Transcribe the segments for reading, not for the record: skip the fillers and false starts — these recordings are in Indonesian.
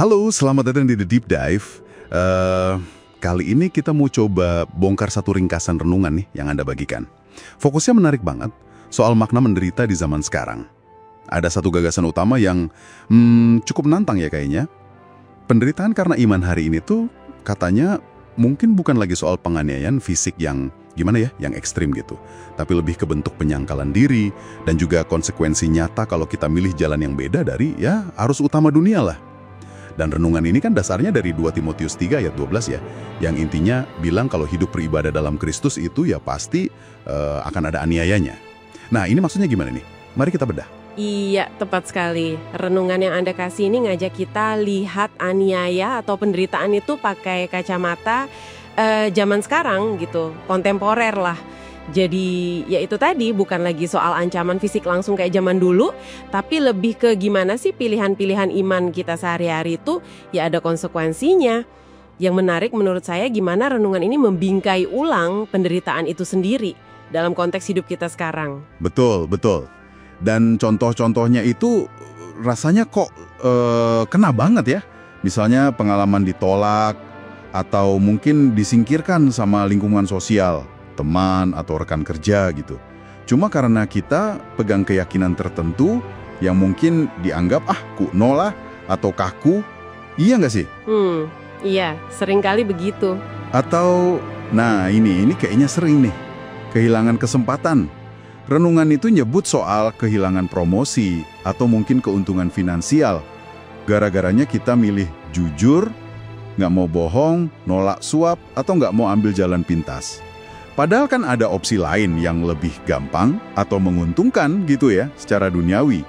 Halo, selamat datang di The Deep Dive. Kali ini kita mau coba bongkar satu ringkasan renungan nih yang Anda bagikan. Fokusnya menarik banget soal makna menderita di zaman sekarang. Ada satu gagasan utama yang cukup menantang ya kayaknya. Penderitaan karena iman hari ini tuh katanya mungkin bukan lagi soal penganiayaan fisik yang gimana ya, yang ekstrim gitu. Tapi lebih ke bentuk penyangkalan diri dan juga konsekuensi nyata kalau kita milih jalan yang beda dari ya arus utama dunia lah. Dan renungan ini kan dasarnya dari 2 Timotius 3 ayat 12 ya, yang intinya bilang kalau hidup beribadah dalam Kristus itu ya pasti akan ada aniayanya. Nah ini maksudnya gimana nih? Mari kita bedah. Iya, tepat sekali. Renungan yang Anda kasih ini ngajak kita lihat aniaya atau penderitaan itu pakai kacamata zaman sekarang gitu, kontemporer lah. Jadi ya itu tadi bukan lagi soal ancaman fisik langsung kayak zaman dulu, tapi lebih ke gimana sih pilihan-pilihan iman kita sehari-hari itu ya ada konsekuensinya. Yang menarik menurut saya gimana renungan ini membingkai ulang penderitaan itu sendiri dalam konteks hidup kita sekarang. Betul, betul. Dan contoh-contohnya itu rasanya kok kena banget ya. Misalnya pengalaman ditolak atau mungkin disingkirkan sama lingkungan sosial, teman atau rekan kerja gitu. Cuma karena kita pegang keyakinan tertentu yang mungkin dianggap kuno lah atau kaku. Iya nggak sih? Iya, seringkali begitu. Atau, nah ini kayaknya sering nih. Kehilangan kesempatan. Renungan itu nyebut soal kehilangan promosi atau mungkin keuntungan finansial. Gara-garanya kita milih jujur, nggak mau bohong, nolak suap, atau nggak mau ambil jalan pintas. Padahal kan ada opsi lain yang lebih gampang atau menguntungkan gitu ya, secara duniawi.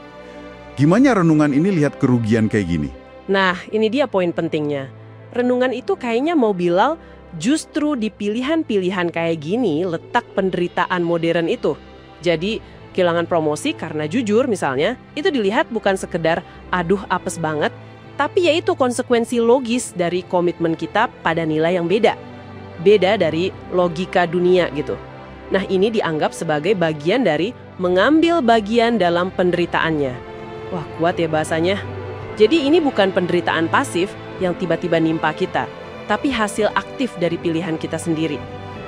Gimana renungan ini lihat kerugian kayak gini? Nah, ini dia poin pentingnya. Renungan itu kayaknya mau bilang justru di pilihan-pilihan kayak gini letak penderitaan modern itu. Jadi, kehilangan promosi karena jujur misalnya, itu dilihat bukan sekedar aduh apes banget, tapi yaitu konsekuensi logis dari komitmen kita pada nilai yang beda. Beda dari logika dunia gitu. Nah ini dianggap sebagai bagian dari mengambil bagian dalam penderitaannya. Wah kuat ya bahasanya. Jadi ini bukan penderitaan pasif yang tiba-tiba nimpa kita, tapi hasil aktif dari pilihan kita sendiri.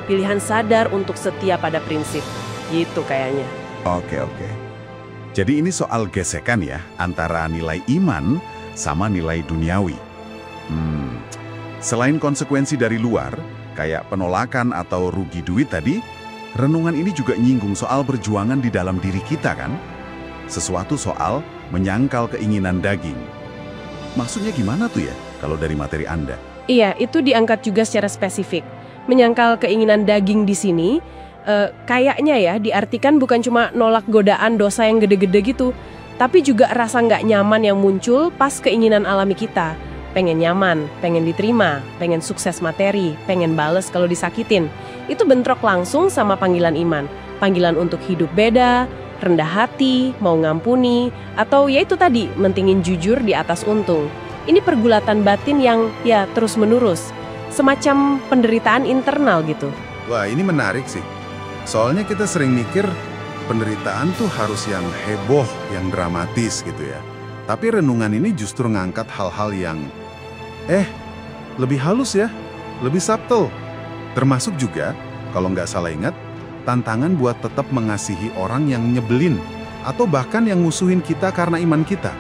Pilihan sadar untuk setia pada prinsip. Gitu kayaknya. Oke. Jadi ini soal gesekan ya, antara nilai iman sama nilai duniawi. Selain konsekuensi dari luar, kayak penolakan atau rugi duit tadi, renungan ini juga nyinggung soal perjuangan di dalam diri kita kan? Sesuatu soal menyangkal keinginan daging. Maksudnya gimana tuh ya kalau dari materi Anda? Iya, itu diangkat juga secara spesifik. Menyangkal keinginan daging di sini, kayaknya ya diartikan bukan cuma nolak godaan dosa yang gede-gede gitu, tapi juga rasa nggak nyaman yang muncul pas keinginan alami kita. Pengen nyaman, pengen diterima, pengen sukses materi, pengen bales kalau disakitin. Itu bentrok langsung sama panggilan iman. Panggilan untuk hidup beda, rendah hati, mau ngampuni, atau ya itu tadi, mentingin jujur di atas untung. Ini pergulatan batin yang ya terus-menerus. Semacam penderitaan internal gitu. Wah ini menarik sih. Soalnya kita sering mikir penderitaan tuh harus yang heboh, yang dramatis gitu ya. Tapi renungan ini justru ngangkat hal-hal yang lebih halus ya, lebih subtle. Termasuk juga, kalau nggak salah ingat, tantangan buat tetap mengasihi orang yang nyebelin atau bahkan yang musuhin kita karena iman kita.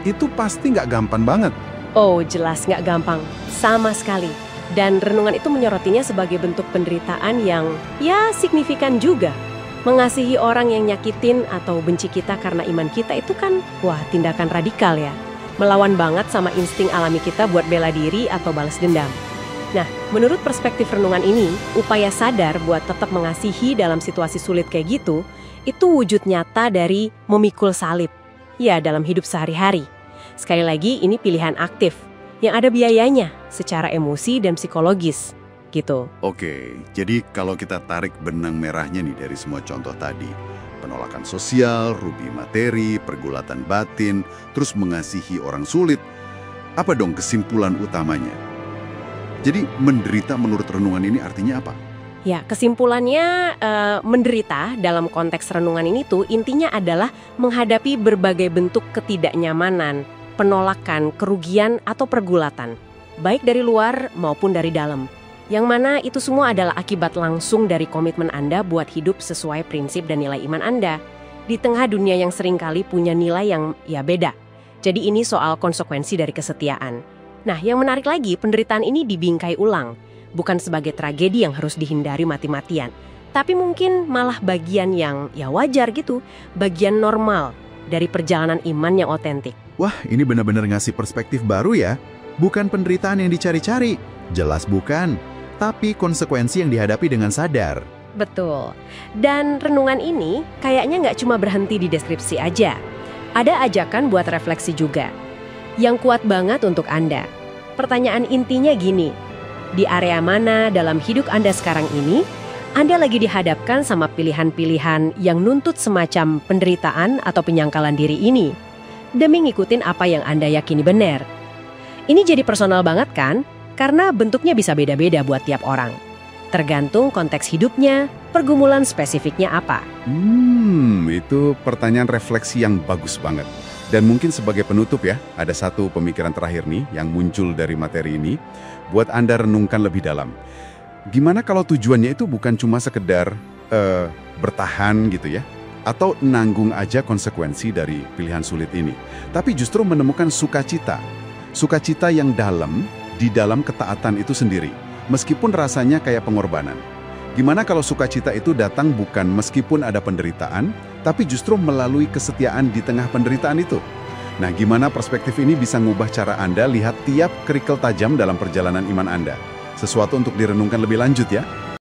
Itu pasti nggak gampang banget. Oh, jelas nggak gampang. Sama sekali. Dan renungan itu menyorotinya sebagai bentuk penderitaan yang ya signifikan juga. Mengasihi orang yang nyakitin atau benci kita karena iman kita itu kan, wah tindakan radikal ya. Melawan banget sama insting alami kita buat bela diri atau balas dendam. Nah, menurut perspektif renungan ini, upaya sadar buat tetap mengasihi dalam situasi sulit kayak gitu, itu wujud nyata dari memikul salib. Ya, dalam hidup sehari-hari. Sekali lagi, ini pilihan aktif, yang ada biayanya secara emosi dan psikologis, gitu. Oke, jadi kalau kita tarik benang merahnya nih dari semua contoh tadi, penolakan sosial, rugi materi, pergulatan batin, terus mengasihi orang sulit. Apa dong kesimpulan utamanya? Jadi menderita menurut renungan ini artinya apa? Ya, kesimpulannya menderita dalam konteks renungan ini tuh intinya adalah menghadapi berbagai bentuk ketidaknyamanan, penolakan, kerugian, atau pergulatan, baik dari luar maupun dari dalam. Yang mana itu semua adalah akibat langsung dari komitmen Anda buat hidup sesuai prinsip dan nilai iman Anda. Di tengah dunia yang seringkali punya nilai yang ya beda. Jadi ini soal konsekuensi dari kesetiaan. Nah, yang menarik lagi, penderitaan ini dibingkai ulang. Bukan sebagai tragedi yang harus dihindari mati-matian. Tapi mungkin malah bagian yang ya wajar gitu, bagian normal dari perjalanan iman yang otentik. Wah, ini benar-benar ngasih perspektif baru ya. Bukan penderitaan yang dicari-cari, jelas bukan. Tapi konsekuensi yang dihadapi dengan sadar. Betul. Dan renungan ini kayaknya nggak cuma berhenti di deskripsi aja. Ada ajakan buat refleksi juga. Yang kuat banget untuk Anda. Pertanyaan intinya gini, di area mana dalam hidup Anda sekarang ini, Anda lagi dihadapkan sama pilihan-pilihan yang nuntut semacam penderitaan atau penyangkalan diri ini, demi ngikutin apa yang Anda yakini benar. Ini jadi personal banget kan? Karena bentuknya bisa beda-beda buat tiap orang. Tergantung konteks hidupnya, pergumulan spesifiknya apa. Itu pertanyaan refleksi yang bagus banget. Dan mungkin sebagai penutup ya, ada satu pemikiran terakhir nih yang muncul dari materi ini, buat Anda renungkan lebih dalam. Gimana kalau tujuannya itu bukan cuma sekedar bertahan gitu ya, atau nanggung aja konsekuensi dari pilihan sulit ini, tapi justru menemukan sukacita. Sukacita yang dalam, di dalam ketaatan itu sendiri, meskipun rasanya kayak pengorbanan. Gimana kalau sukacita itu datang bukan meskipun ada penderitaan, tapi justru melalui kesetiaan di tengah penderitaan itu? Nah, gimana perspektif ini bisa ngubah cara Anda lihat tiap kerikil tajam dalam perjalanan iman Anda? Sesuatu untuk direnungkan lebih lanjut ya.